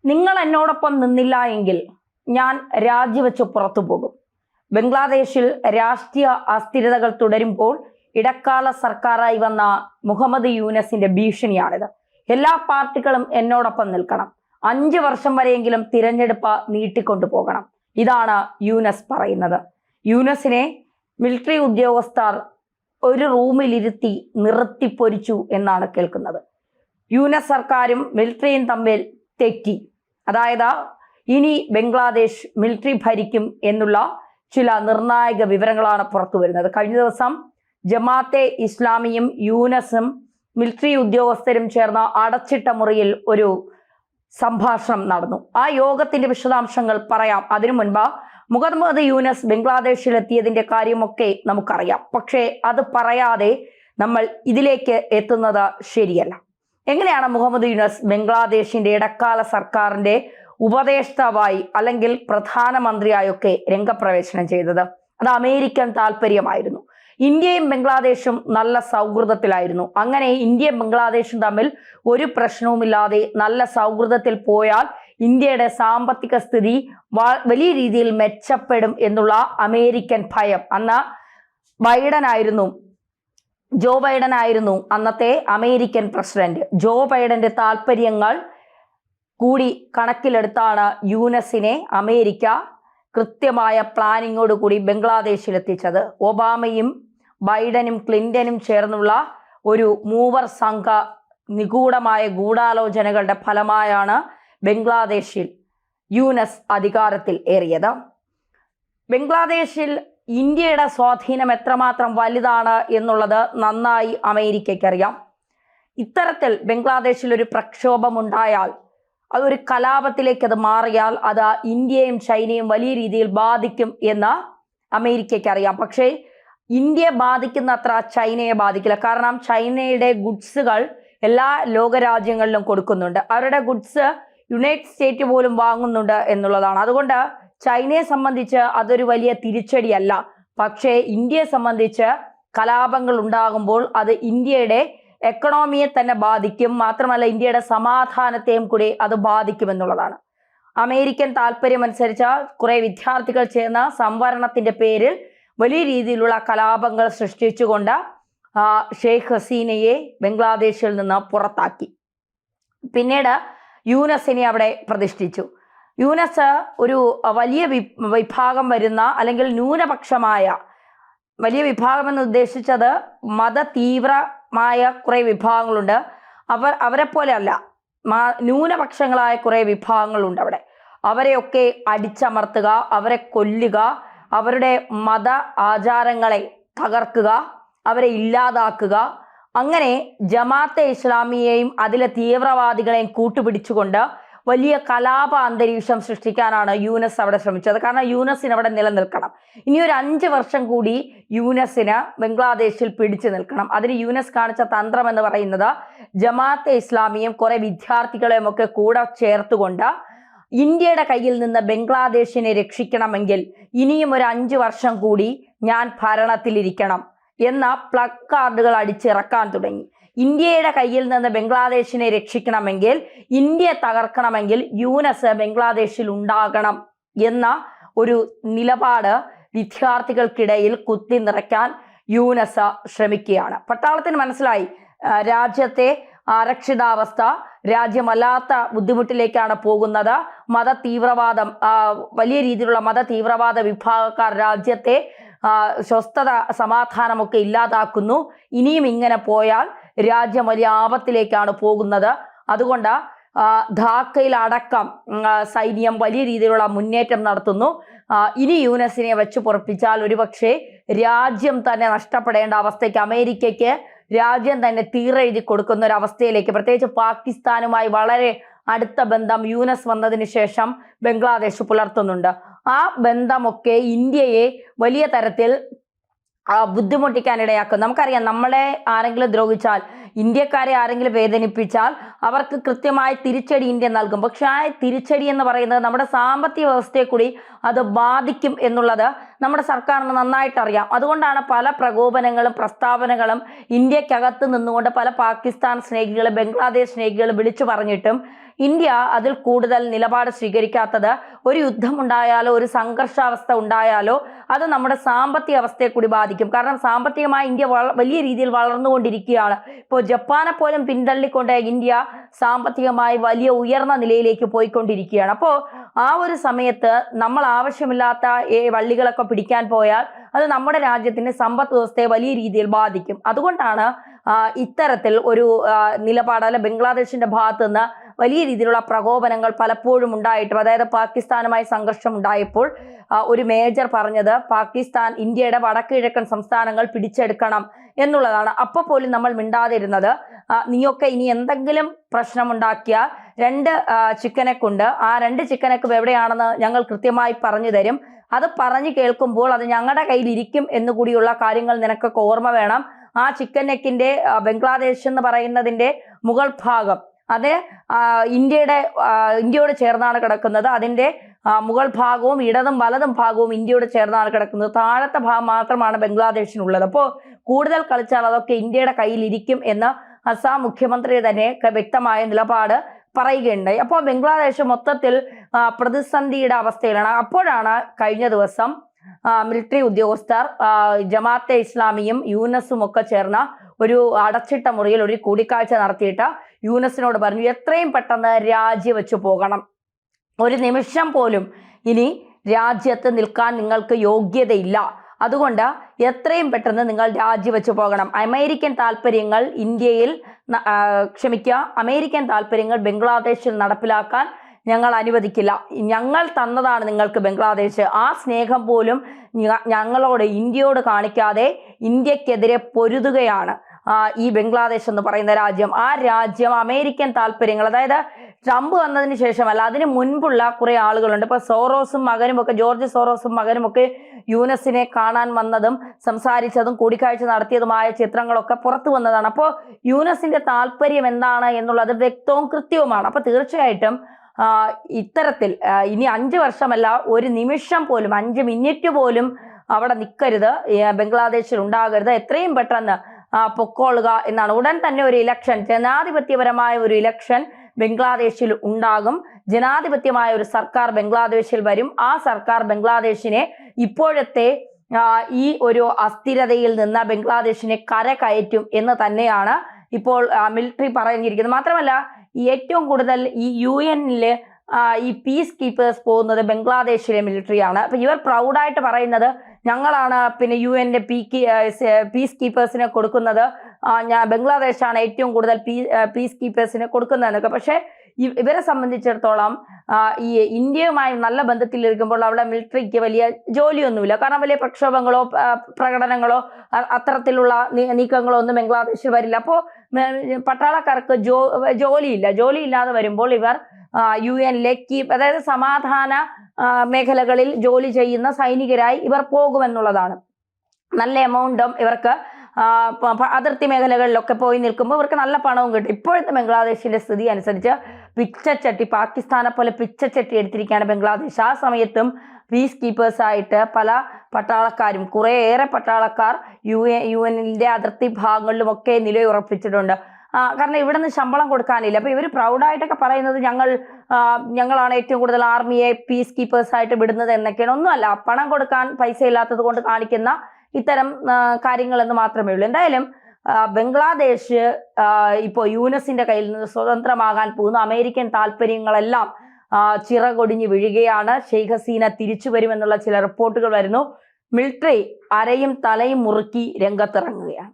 നിങ്ങൾ എന്നോടൊപ്പം നിന്നില്ല എങ്കിൽ ഞാൻ രാജിവെച്ച് പുറത്തു പോകും. ബംഗ്ലാദേശിൽ രാഷ്ട്രീയ അസ്ഥിരതകൾ തുടരുമ്പോൾ ഇടക്കാല സർക്കാരായി വന്ന മുഹമ്മദ് യൂനസിന്റെ ഭീഷണിയാണിത്. എല്ലാ പാർട്ടികളും എന്നോടൊപ്പം നിൽക്കണം, 5 വർഷം വരെയെങ്കിലും തിരഞ്ഞെടുപ്പ് നീട്ടിക്കൊണ്ടു പോകണം. ഇതാണ് യൂനസ് പറയുന്നത്. യൂനസിനെ മിലിറ്ററി ഉദ്യോഗസ്ഥർ ഒരു റൂമിലിരുത്തി നിർത്തിപ്പൊരിച്ചു എന്നാണ് കേൾക്കുന്നത്. യൂനസ് സർക്കാരും മിലിറ്ററിയും തമ്മിൽ തെറ്റി. അതായത് ഇനി ബംഗ്ലാദേശ് മിലിറ്ററി ഭരിക്കും എന്നുള്ള ചില നിർണായക വിവരങ്ങളാണ് പുറത്തു വരുന്നത്. കഴിഞ്ഞ ദിവസം ജമാഅത്തെ ഇസ്ലാമിയും യൂനസും മിലിറ്ററി ഉദ്യോഗസ്ഥരും ചേർന്ന് അടച്ചിട്ട മുറിയിൽ ഒരു സംഭാഷണം നടന്നു. ആ യോഗത്തിന്റെ വിശദാംശങ്ങൾ പറയാം. അതിനു മുൻപ് മുഹമ്മദ് യൂനസ് ബംഗ്ലാദേശിലെത്തിയതിന്റെ കാര്യമൊക്കെ നമുക്കറിയാം. പക്ഷേ അത് പറയാതെ നമ്മൾ ഇതിലേക്ക് എത്തുന്നത് ശരിയല്ല. എങ്ങനെയാണ് മുഹമ്മദ് യൂനസ് ബംഗ്ലാദേശിന്റെ ഇടക്കാല സർക്കാരിന്റെ ഉപദേഷ്ടാവായി അല്ലെങ്കിൽ പ്രധാനമന്ത്രിയായൊക്കെ രംഗപ്രവേശനം ചെയ്തത്? അത് അമേരിക്കൻ താല്പര്യമായിരുന്നു. ഇന്ത്യയും ബംഗ്ലാദേശും നല്ല സൗഹൃദത്തിലായിരുന്നു. അങ്ങനെ ഇന്ത്യയും ബംഗ്ലാദേശും തമ്മിൽ ഒരു പ്രശ്നവുമില്ലാതെ നല്ല സൗഹൃദത്തിൽ പോയാൽ ഇന്ത്യയുടെ സാമ്പത്തിക സ്ഥിതി വലിയ രീതിയിൽ മെച്ചപ്പെടും എന്നുള്ള അമേരിക്കൻ ഭയം. അന്ന് ജോ ബൈഡൻ ആയിരുന്നു അന്നത്തെ അമേരിക്കൻ പ്രസിഡന്റ്. ജോ ബൈഡന്റെ താല്പര്യങ്ങൾ കൂടി കണക്കിലെടുത്താണ് യൂനസിനെ അമേരിക്ക കൃത്യമായ പ്ലാനിങ്ങോടുകൂടി ബംഗ്ലാദേശിലെത്തിച്ചത്. ഒബാമയും ബൈഡനും ക്ലിന്റനും ചേർന്നുള്ള ഒരു മൂവർ സംഘ നിഗൂഢമായ ഗൂഢാലോചനകളുടെ ഫലമായാണ് ബംഗ്ലാദേശിൽ യൂനസ് അധികാരത്തിൽ ഏറിയത്. ബംഗ്ലാദേശിൽ ഇന്ത്യയുടെ സ്വാധീനം എത്രമാത്രം വലുതാണ് എന്നുള്ളത് നന്നായി അമേരിക്കയ്ക്കറിയാം. ഇത്തരത്തിൽ ബംഗ്ലാദേശിൽ ഒരു പ്രക്ഷോഭമുണ്ടായാൽ, അതൊരു കലാപത്തിലേക്ക് അത് മാറിയാൽ അത് ഇന്ത്യയും ചൈനയും വലിയ രീതിയിൽ ബാധിക്കും എന്ന് അമേരിക്കയ്ക്ക് അറിയാം. പക്ഷേ ഇന്ത്യയെ ബാധിക്കുന്ന അത്ര ചൈനയെ ബാധിക്കില്ല. കാരണം ചൈനയുടെ ഗുഡ്സുകൾ എല്ലാ ലോകരാജ്യങ്ങളിലും കൊടുക്കുന്നുണ്ട്. അവരുടെ ഗുഡ്സ് യുണൈറ്റഡ് സ്റ്റേറ്റ് പോലും വാങ്ങുന്നുണ്ട് എന്നുള്ളതാണ്. അതുകൊണ്ട് ചൈനയെ സംബന്ധിച്ച് അതൊരു വലിയ തിരിച്ചടിയല്ല. പക്ഷേ ഇന്ത്യയെ സംബന്ധിച്ച് കലാപങ്ങൾ ഉണ്ടാകുമ്പോൾ അത് ഇന്ത്യയുടെ എക്കണോമിയെ തന്നെ ബാധിക്കും. മാത്രമല്ല ഇന്ത്യയുടെ സമാധാനത്തെയും കൂടി അത് ബാധിക്കുമെന്നുള്ളതാണ്. അമേരിക്കൻ താല്പര്യമനുസരിച്ച് കുറെ വിദ്യാർത്ഥികൾ ചേർന്ന സംവരണത്തിന്റെ പേരിൽ വലിയ രീതിയിലുള്ള കലാപങ്ങൾ സൃഷ്ടിച്ചുകൊണ്ട് ഷെയ്ഖ് ഹസീനയെ ബംഗ്ലാദേശിൽ നിന്ന് പുറത്താക്കി. പിന്നീട് യൂനസിനെ അവിടെ പ്രതിഷ്ഠിച്ചു. യൂനസ് ഒരു വലിയ വിഭാഗം വരുന്ന അല്ലെങ്കിൽ ന്യൂനപക്ഷമായ, വലിയ വിഭാഗം എന്ന് ഉദ്ദേശിച്ചത് മത തീവ്രമായ കുറെ വിഭാഗങ്ങളുണ്ട്. അവരെ പോലെ അല്ല, ന്യൂനപക്ഷങ്ങളായ കുറെ വിഭാഗങ്ങളുണ്ട് അവിടെ. അവരെയൊക്കെ അടിച്ചമർത്തുക, അവരെ കൊല്ലുക, അവരുടെ മത ആചാരങ്ങളെ തകർക്കുക, അവരെ ഇല്ലാതാക്കുക, അങ്ങനെ ജമാഅത്തെ ഇസ്ലാമിയെയും അതിലെ തീവ്രവാദികളെയും കൂട്ടുപിടിച്ചുകൊണ്ട് വലിയ കലാപ അന്തരീക്ഷം സൃഷ്ടിക്കാനാണ് യൂനസ് അവിടെ ശ്രമിച്ചത്. കാരണം യൂനസിന് അവിടെ നിലനിൽക്കണം. ഇനി ഒരു 5 വർഷം കൂടി യൂനസിന് ബംഗ്ലാദേശിൽ പിടിച്ചു നിൽക്കണം. അതിന് യൂനസ് കാണിച്ച തന്ത്രം എന്ന് പറയുന്നത് ജമാഅത്തെ ഇസ്ലാമിയും കുറെ വിദ്യാർത്ഥികളെയും ഒക്കെ കൂടെ ചേർത്തുകൊണ്ട് ഇന്ത്യയുടെ കയ്യിൽ നിന്ന് ബംഗ്ലാദേശിനെ രക്ഷിക്കണമെങ്കിൽ ഇനിയും ഒരു 5 വർഷം കൂടി ഞാൻ ഭരണത്തിലിരിക്കണം എന്ന പ്ലക്കാർഡുകൾ അടിച്ചിറക്കാൻ തുടങ്ങി. ഇന്ത്യയുടെ കയ്യിൽ നിന്ന് ബംഗ്ലാദേശിനെ രക്ഷിക്കണമെങ്കിൽ, ഇന്ത്യയെ തകർക്കണമെങ്കിൽ യൂനസ് ബംഗ്ലാദേശിൽ ഉണ്ടാകണം എന്ന ഒരു നിലപാട് വിദ്യാർത്ഥികൾക്കിടയിൽ കുത്തി നിറയ്ക്കാൻ യൂനസ് ശ്രമിക്കുകയാണ്. പട്ടാളത്തിന് മനസ്സിലായി രാജ്യത്തെ അരക്ഷിതാവസ്ഥ, രാജ്യമല്ലാത്ത ബുദ്ധിമുട്ടിലേക്കാണ് പോകുന്നത്. വലിയ രീതിയിലുള്ള മത തീവ്രവാദ വിഭാഗക്കാർ രാജ്യത്തെ സ്വസ്ഥത സമാധാനമൊക്കെ ഇല്ലാതാക്കുന്നു. ഇനിയും ഇങ്ങനെ പോയാൽ രാജ്യം വലിയ ആപത്തിലേക്കാണ് പോകുന്നത്. അതുകൊണ്ട് ധാക്കയിൽ അടക്കം സൈന്യം വലിയ രീതിയിലുള്ള മുന്നേറ്റം നടത്തുന്നു. ഇനി യൂനസിനെ വെച്ച് പൊറപ്പിച്ചാൽ ഒരുപക്ഷെ രാജ്യം തന്നെ നഷ്ടപ്പെടേണ്ട അവസ്ഥയ്ക്ക്, അമേരിക്കയ്ക്ക് രാജ്യം തന്നെ തീരെഴുതി കൊടുക്കുന്ന ഒരു അവസ്ഥയിലേക്ക്, പ്രത്യേകിച്ച് പാകിസ്ഥാനുമായി വളരെ അടുത്ത ബന്ധം യൂനസ് വന്നതിന് ശേഷം ബംഗ്ലാദേശ് പുലർത്തുന്നുണ്ട്. ആ ബന്ധമൊക്കെ ഇന്ത്യയെ വലിയ തരത്തിൽ ബുദ്ധിമുട്ടിക്കാനിടയാക്കും. നമുക്കറിയാം, നമ്മളെ ആരെങ്കിലും ദ്രോഹിച്ചാൽ, ഇന്ത്യക്കാരെ ആരെങ്കിലും വേദനിപ്പിച്ചാൽ അവർക്ക് കൃത്യമായ തിരിച്ചടി ഇന്ത്യ നൽകും. പക്ഷെ ആ തിരിച്ചടി എന്ന് പറയുന്നത് നമ്മുടെ സാമ്പത്തിക വ്യവസ്ഥയെ കൂടി അത് ബാധിക്കും എന്നുള്ളത് നമ്മുടെ സർക്കാരിന് നന്നായിട്ട് അറിയാം. അതുകൊണ്ടാണ് പല പ്രകോപനങ്ങളും പ്രസ്താവനകളും ഇന്ത്യക്കകത്ത് നിന്നുകൊണ്ട് പല പാകിസ്ഥാൻ സ്നേഹികളും ബംഗ്ലാദേശ് സ്നേഹികളും വിളിച്ചു പറഞ്ഞിട്ടും ഇന്ത്യ അതിൽ കൂടുതൽ നിലപാട് സ്വീകരിക്കാത്തത് ഒരു യുദ്ധമുണ്ടായാലോ ഒരു സംഘർഷാവസ്ഥ ഉണ്ടായാലോ അത് നമ്മുടെ സാമ്പത്തിക അവസ്ഥയെ കൂടി ബാധിക്കും. കാരണം സാമ്പത്തികമായി ഇന്ത്യ വലിയ രീതിയിൽ വളർന്നുകൊണ്ടിരിക്കുകയാണ്. ഇപ്പോൾ ജപ്പാനെ പോലും പിന്തള്ളിക്കൊണ്ട് ഇന്ത്യ സാമ്പത്തികമായി വലിയ ഉയർന്ന നിലയിലേക്ക് പോയിക്കൊണ്ടിരിക്കുകയാണ്. അപ്പോൾ ആ ഒരു സമയത്ത് നമ്മൾ ആവശ്യമില്ലാത്ത വള്ളികളൊക്കെ പിടിക്കാൻ പോയാൽ അത് നമ്മുടെ രാജ്യത്തിന്റെ സമ്പദ് വ്യവസ്ഥയെ വലിയ രീതിയിൽ ബാധിക്കും. അതുകൊണ്ടാണ് ഇത്തരത്തിൽ ഒരു നിലപാട് അല്ല ബംഗ്ലാദേശിന്റെ ഭാഗത്ത് നിന്ന് വലിയ രീതിയിലുള്ള പ്രകോപനങ്ങൾ പലപ്പോഴും ഉണ്ടായിട്ടും, അതായത് പാകിസ്ഥാനുമായി സംഘർഷം ഉണ്ടായപ്പോൾ ഒരു മേജർ പറഞ്ഞത് പാകിസ്ഥാൻ ഇന്ത്യയുടെ വടക്ക് കിഴക്കൻ സംസ്ഥാനങ്ങൾ പിടിച്ചെടുക്കണം എന്നുള്ളതാണ്. അപ്പോൾ പോലും നമ്മൾ മിണ്ടാതിരുന്നത് നീയൊക്കെ ഇനി എന്തെങ്കിലും പ്രശ്നമുണ്ടാക്കിയാൽ 2 ചിക്കനെ കൊണ്ട് ആ 2 ചിക്കനൊക്കെ എവിടെയാണെന്ന് ഞങ്ങൾ കൃത്യമായി പറഞ്ഞു തരും. അത് പറഞ്ഞു കേൾക്കുമ്പോൾ അത് ഞങ്ങളുടെ കയ്യിൽ ഇരിക്കും എന്നുകൂടിയുള്ള കാര്യങ്ങൾ നിനക്കൊക്കെ ഓർമ്മ വേണം. ആ ചിക്കൻ നെക്കിന്റെ ബംഗ്ലാദേശ് എന്ന് പറയുന്നതിന്റെ മുകൾ ഭാഗം അത് ഇന്ത്യയോട് ചേർന്നാണ് കിടക്കുന്നത്. അതിന്റെ മുകൾ ഭാഗവും ഇടതും വലതും ഭാഗവും ഇന്ത്യയോട് ചേർന്നാണ് കിടക്കുന്നത്. താഴത്തെ ഭാഗം മാത്രമാണ് ബംഗ്ലാദേശിനുള്ളത്. അപ്പോൾ കൂടുതൽ കളിച്ചാൽ അതൊക്കെ ഇന്ത്യയുടെ കയ്യിൽ ഇരിക്കും എന്ന് അസാം മുഖ്യമന്ത്രി തന്നെ വ്യക്തമായ നിലപാട് പറയുകയുണ്ടായി. അപ്പോൾ ബംഗ്ലാദേശ് മൊത്തത്തിൽ പ്രതിസന്ധിയുടെ അവസ്ഥയിലാണ്. അപ്പോഴാണ് കഴിഞ്ഞ ദിവസം മിലിറ്ററി ഉദ്യോഗസ്ഥർ ജമാഅത്തെ ഇസ്ലാമിയും യൂനസും ഒക്കെ ചേർന്ന ഒരു അടച്ചിട്ട മുറിയിൽ ഒരു കൂടിക്കാഴ്ച നടത്തിയിട്ട് യൂനസിനോട് പറഞ്ഞു എത്രയും പെട്ടെന്ന് രാജിവെച്ചു പോകണം. ഒരു നിമിഷം പോലും ഇനി രാജ്യത്ത് നിൽക്കാൻ നിങ്ങൾക്ക് യോഗ്യതയില്ല. അതുകൊണ്ട് എത്രയും പെട്ടെന്ന് നിങ്ങൾ രാജിവെച്ചു പോകണം. അമേരിക്കൻ താല്പര്യങ്ങൾ അമേരിക്കൻ താല്പര്യങ്ങൾ ബംഗ്ലാദേശിൽ നടപ്പിലാക്കാൻ ഞങ്ങൾ അനുവദിക്കില്ല. ഞങ്ങൾ തന്നതാണ് നിങ്ങൾക്ക് ബംഗ്ലാദേശ്. ആ സ്നേഹം പോലും ഞങ്ങളോട് ഇന്ത്യയോട് കാണിക്കാതെ ഇന്ത്യക്കെതിരെ പൊരുതുകയാണ് ഈ ബംഗ്ലാദേശ് എന്ന് പറയുന്ന രാജ്യം. ആ രാജ്യം അമേരിക്കൻ താല്പര്യങ്ങൾ, അതായത് ട്രംപ് വന്നതിന് ശേഷമല്ല അതിന് മുൻപുള്ള കുറെ ആളുകളുണ്ട്. ഇപ്പൊ സോറോസും മകനും ഒക്കെ, ജോർജ് സോറോസും മകനും ഒക്കെ യൂനസിനെ കാണാൻ വന്നതും സംസാരിച്ചതും കൂടിക്കാഴ്ച നടത്തിയതുമായ ചിത്രങ്ങളൊക്കെ പുറത്തു വന്നതാണ്. അപ്പോൾ യൂനസിന്റെ താല്പര്യം എന്താണ് എന്നുള്ളത് വ്യക്തവും കൃത്യവുമാണ്. അപ്പൊ തീർച്ചയായിട്ടും ഇത്തരത്തിൽ ഇനി 5 വർഷമല്ല, ഒരു നിമിഷം പോലും 5 മിനിറ്റ് പോലും അവിടെ നിൽക്കരുത്, ബംഗ്ലാദേശിൽ ഉണ്ടാകരുത്, എത്രയും പെട്ടെന്ന് പൊക്കോളുക എന്നാണ്. ഉടൻ തന്നെ ഒരു ഇലക്ഷൻ, ജനാധിപത്യപരമായ ഒരു ഇലക്ഷൻ ബംഗ്ലാദേശിൽ ഉണ്ടാകും. ജനാധിപത്യമായ ഒരു സർക്കാർ ബംഗ്ലാദേശിൽ വരും. ആ സർക്കാർ ബംഗ്ലാദേശിനെ ഇപ്പോഴത്തെ ഈ ഒരു അസ്ഥിരതയിൽ നിന്ന് ബംഗ്ലാദേശിനെ കരകയറ്റും എന്ന് തന്നെയാണ് ഇപ്പോൾ മിലിറ്ററി പറഞ്ഞിരിക്കുന്നത്. മാത്രമല്ല ഏറ്റവും കൂടുതൽ ഈ UN-ല് ഈ പീസ് കീപ്പേഴ്സ് പോകുന്നത് ബംഗ്ലാദേശിലെ മിലിറ്ററിയാണ്. അപ്പൊ ഇവർ പ്രൗഡായിട്ട് പറയുന്നത് ഞങ്ങളാണ് പിന്നെ UN-ന്റെ പീസ് കീപ്പേഴ്സിനെ കൊടുക്കുന്നത്, ബംഗ്ലാദേശാണ് ഏറ്റവും കൂടുതൽ പീസ് കീപ്പേഴ്സിനെ കൊടുക്കുന്നതെന്നൊക്കെ. പക്ഷെ ഇവരെ സംബന്ധിച്ചിടത്തോളം ഈ ഇന്ത്യയുമായി നല്ല ബന്ധത്തിലിരിക്കുമ്പോൾ അവിടെ മിലിറ്ററിക്ക് വലിയ ജോലിയൊന്നുമില്ല. കാരണം വലിയ പ്രക്ഷോഭങ്ങളോ പ്രകടനങ്ങളോ അത്തരത്തിലുള്ള നീക്കങ്ങളോ ഒന്നും ബംഗ്ലാദേശിൽ വരില്ല. അപ്പോൾ പട്ടാളക്കാർക്ക് ജോലിയില്ലാതെ വരുമ്പോൾ ഇവർ UN-ലേക്ക്, അതായത് സമാധാന മേഖലകളിൽ ജോലി ചെയ്യുന്ന സൈനികരായി ഇവർ പോകുമെന്നുള്ളതാണ്. നല്ല എമൗണ്ടും ഇവർക്ക് അതിർത്തി മേഖലകളിലൊക്കെ പോയി നിൽക്കുമ്പോൾ ഇവർക്ക് നല്ല പണവും കിട്ടും. ഇപ്പോഴത്തെ ബംഗ്ലാദേശിന്റെ സ്ഥിതി അനുസരിച്ച് പിച്ചച്ചട്ടി, പാകിസ്ഥാനെ പോലെ പിച്ചച്ചട്ടി എടുത്തിരിക്കുകയാണ് ബംഗ്ലാദേശ്. ആ സമയത്തും പീസ് കീപ്പേഴ്സായിട്ട് പല പട്ടാളക്കാരും, കുറേയേറെ പട്ടാളക്കാർ UN-ന്റെ അതിർത്തി ഭാഗങ്ങളിലുമൊക്കെ നിലയുറപ്പിച്ചിട്ടുണ്ട്. കാരണം ഇവിടെ നിന്ന് ശമ്പളം കൊടുക്കാനില്ല. അപ്പൊ ഇവർ പ്രൗഡായിട്ടൊക്കെ പറയുന്നത് ഞങ്ങളാണ് ഏറ്റവും കൂടുതൽ ആർമിയെ പീസ് കീപ്പേഴ്സായിട്ട് വിടുന്നത് എന്നൊക്കെയാണ്. ഒന്നുമല്ല, പണം കൊടുക്കാൻ പൈസ ഇല്ലാത്തത് കൊണ്ട് കാണിക്കുന്ന ഇത്തരം കാര്യങ്ങളെന്ന് മാത്രമേ ഉള്ളൂ. എന്തായാലും ബംഗ്ലാദേശ് ഇപ്പോൾ യൂനസിന്റെ കയ്യിൽ നിന്ന് സ്വതന്ത്രമാകാൻ പോകുന്നു. അമേരിക്കൻ താല്പര്യങ്ങളെല്ലാം ചിറകൊടിഞ്ഞ് വീഴുകയാണ്. ഷെയ്ഖ് ഹസീന തിരിച്ചു വരുമെന്നുള്ള ചില റിപ്പോർട്ടുകൾ വരുന്നു. മിലിറ്ററി അരയും തലയും മുറുക്കി രംഗത്തിറങ്ങുകയാണ്.